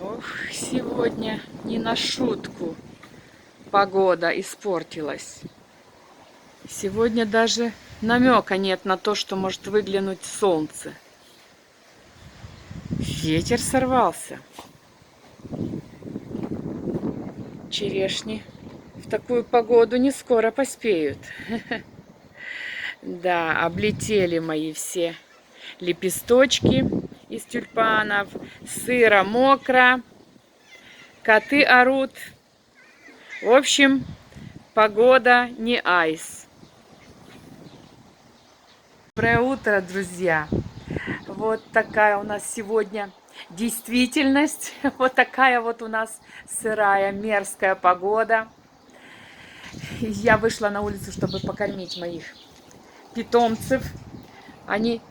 Ох, сегодня не на шутку погода испортилась. Сегодня даже намека нет на то, что может выглянуть солнце. Ветер сорвался. Черешни в такую погоду не скоро поспеют. Да, облетели мои все лепесточки из тюльпанов. Сыро, мокро. Коты орут. В общем, погода не айс. Доброе утро, друзья! Вот такая у нас сегодня действительность. Вот такая вот у нас сырая, мерзкая погода. Я вышла на улицу, чтобы покормить моих питомцев. Они,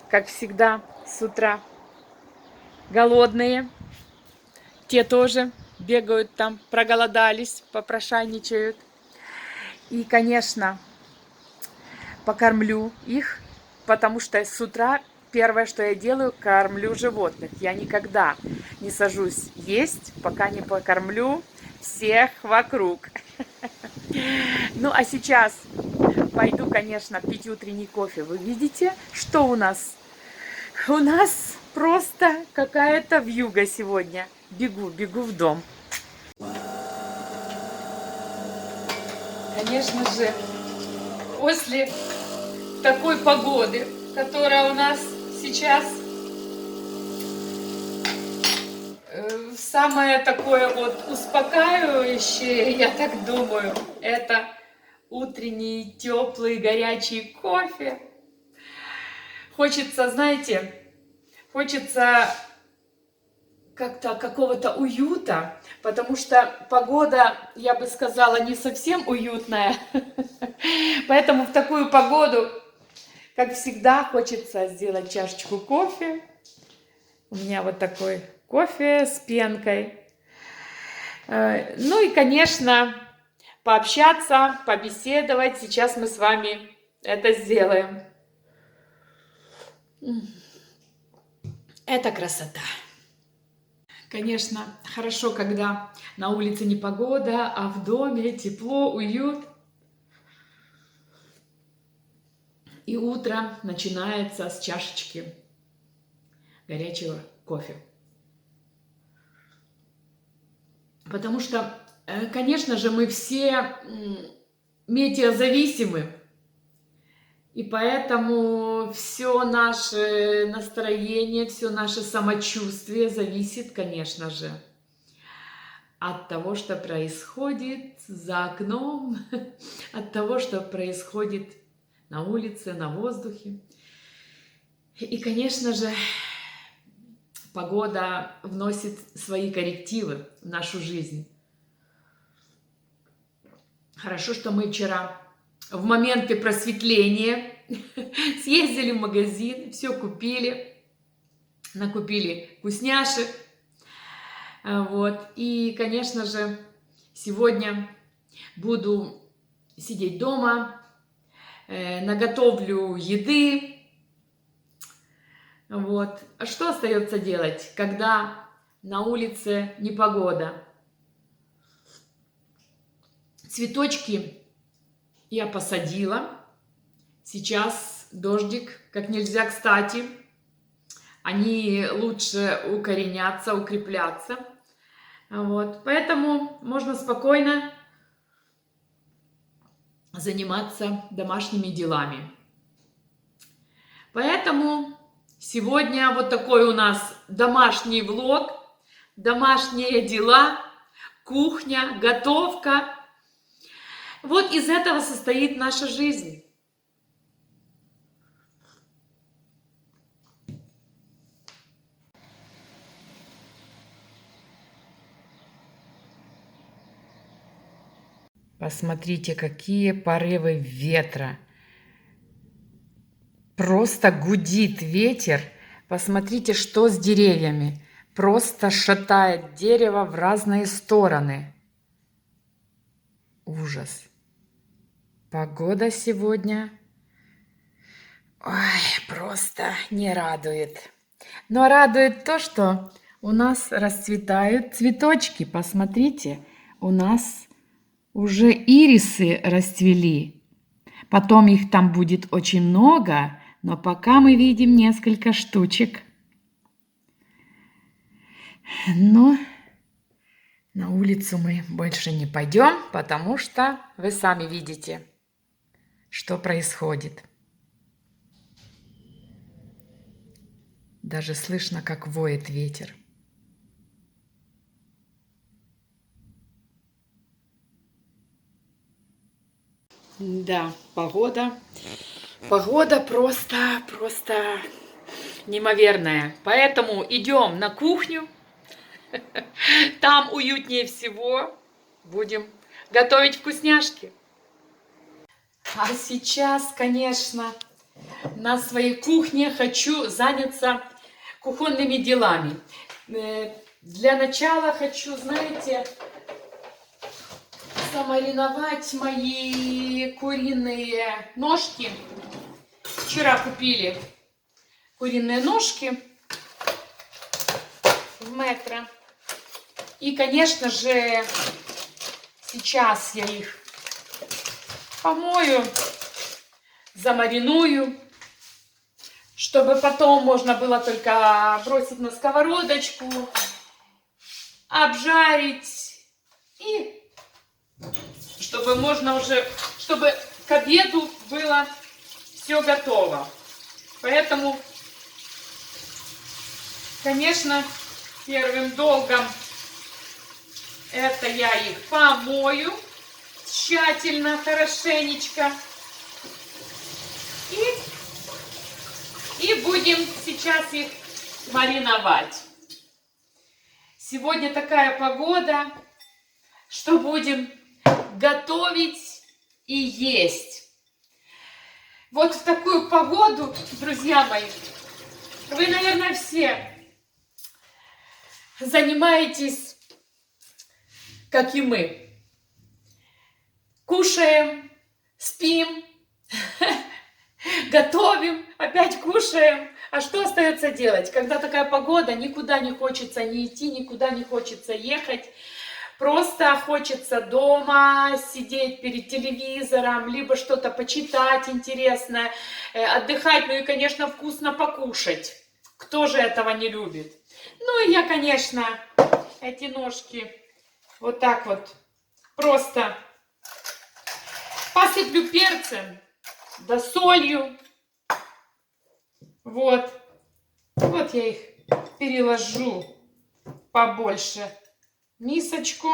как всегда, с утра голодные. Те тоже бегают там, проголодались, попрошайничают. И, конечно, покормлю их, потому что с утра первое, что я делаю, кормлю животных. Я никогда не сажусь есть, пока не покормлю всех вокруг. Ну, а сейчас пойду, конечно, пить утренний кофе. Вы видите, что у нас? У нас просто какая-то вьюга сегодня. Бегу в дом. Конечно же, после такой погоды, которая у нас сейчас, самое такое вот успокаивающее, я так думаю, это утренний теплый горячий кофе. Хочется, знаете, хочется как-то какого-то уюта, потому что погода, я бы сказала, не совсем уютная. Поэтому в такую погоду, как всегда, хочется сделать чашечку кофе. У меня вот такой кофе с пенкой. Ну и, конечно, пообщаться, побеседовать. Сейчас мы с вами это сделаем. Это красота. Конечно, хорошо, когда на улице не погода, а в доме тепло, уют. И утро начинается с чашечки горячего кофе. Потому что, конечно же, мы все метеозависимы. И поэтому все наше настроение, все наше самочувствие зависит, конечно же, от того, что происходит за окном, от того, что происходит на улице, на воздухе. И, конечно же, погода вносит свои коррективы в нашу жизнь. Хорошо, что мы вчера в моменты просветления съездили в магазин, все купили, накупили вкусняшек. Вот. И, конечно же, сегодня буду сидеть дома, наготовлю еды. Вот. А что остается делать, когда на улице непогода? Цветочки я посадила. Сейчас дождик, как нельзя кстати. Они лучше укоренятся, укрепляться. Вот. Поэтому можно спокойно заниматься домашними делами. Поэтому сегодня вот такой у нас домашний влог, домашние дела, кухня, готовка. Вот из этого состоит наша жизнь. Посмотрите, какие порывы ветра. Просто гудит ветер. Посмотрите, что с деревьями. Просто шатает дерево в разные стороны. Ужас. Погода сегодня, ой, просто не радует. Но радует то, что У нас расцветают цветочки. Посмотрите, у нас уже ирисы расцвели. Потом их там будет очень много, но пока мы видим несколько штучек. Но на улицу мы больше не пойдем, потому что вы сами видите, что происходит. Даже слышно, как воет ветер. Да, погода просто неимоверная. Поэтому идем на кухню. Там уютнее всего. Будем готовить вкусняшки. А сейчас, конечно, на своей кухне хочу заняться кухонными делами. Для начала хочу, знаете, замариновать мои куриные ножки. Вчера купили куриные ножки в Метро. И, конечно же, сейчас я их помою, замариную, чтобы потом можно было только бросить на сковородочку, обжарить и чтобы можно уже, чтобы к обеду было все готово. Поэтому, конечно, первым долгом это я их помою тщательно, хорошенечко. И будем сейчас их мариновать. Сегодня такая погода, что будем готовить и есть. Вот в такую погоду, друзья мои, вы, наверное, все занимаетесь, как и мы. Кушаем, спим, готовим, опять кушаем. А что остается делать? Когда такая погода, никуда не хочется ни идти, никуда не хочется ехать. Просто хочется дома сидеть перед телевизором, либо что-то почитать интересное, отдыхать, ну и, конечно, вкусно покушать. Кто же этого не любит? Ну и я, конечно, эти ножки вот так вот просто посыплю перцем, да солью. Вот. Вот я их переложу побольше в мисочку.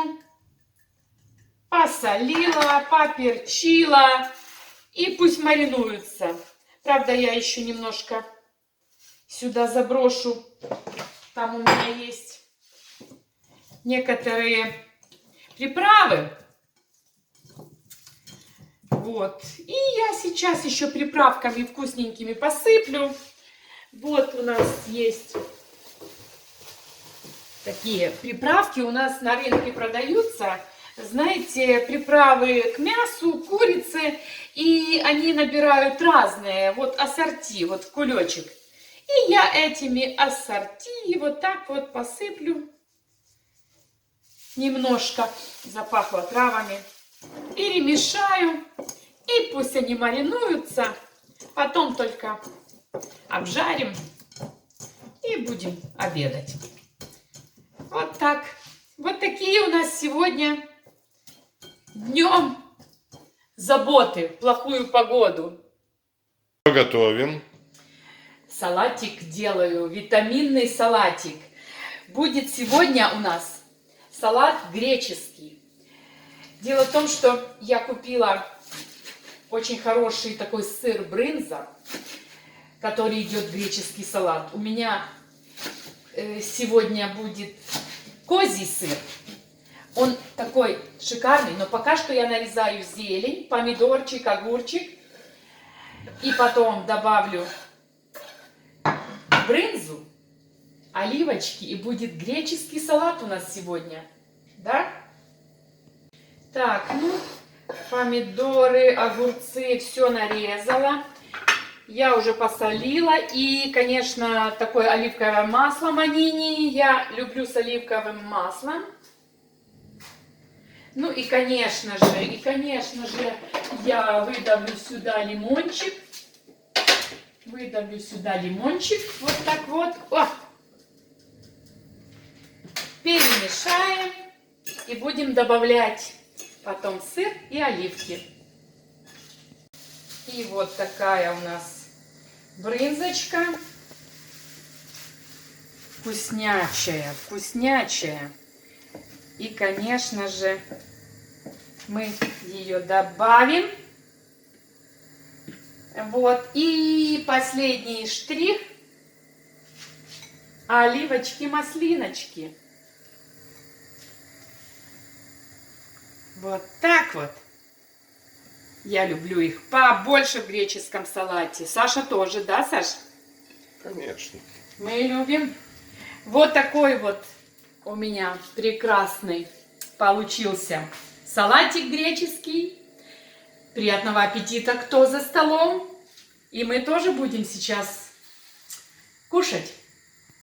Посолила, поперчила. И пусть маринуются. Правда, я еще немножко сюда заброшу. Там у меня есть некоторые приправы. Вот. И я сейчас еще приправками вкусненькими посыплю. Вот у нас есть такие приправки. У нас на рынке продаются, знаете, приправы к мясу, курице. И они набирают разные, вот ассорти, вот в кулечек. И я этими ассорти вот так вот посыплю. Немножко запахло травами. Перемешаю. И пусть они маринуются. Потом только обжарим. И будем обедать. Вот так. Вот такие у нас сегодня днем заботы в плохую погоду. Готовим. Салатик делаю, витаминный салатик. Будет сегодня у нас салат греческий. Дело в том, что я купила очень хороший такой сыр брынза, который идет в греческий салат. У меня сегодня будет козий сыр. Он такой шикарный, но пока что я нарезаю зелень, помидорчик, огурчик. И потом добавлю брынзу, оливочки, и будет греческий салат у нас сегодня. Да? Так, ну, помидоры, огурцы, все нарезала. Я уже посолила. И, конечно, такое оливковое масло манини. Я люблю с оливковым маслом. Ну и, конечно же, я выдавлю сюда лимончик. Выдавлю сюда лимончик. Вот так вот. О! Перемешаем. И будем добавлять потом сыр и оливки. И вот такая у нас брынзочка. Вкуснячая, вкуснячая. И, конечно же, мы ее добавим. Вот. И последний штрих. Оливочки-маслиночки. Вот так вот. Я люблю их побольше в греческом салате. Саша тоже, да, Саш? Конечно. Мы любим. Вот такой вот у меня прекрасный получился салатик греческий. Приятного аппетита, кто за столом. И мы тоже будем сейчас кушать.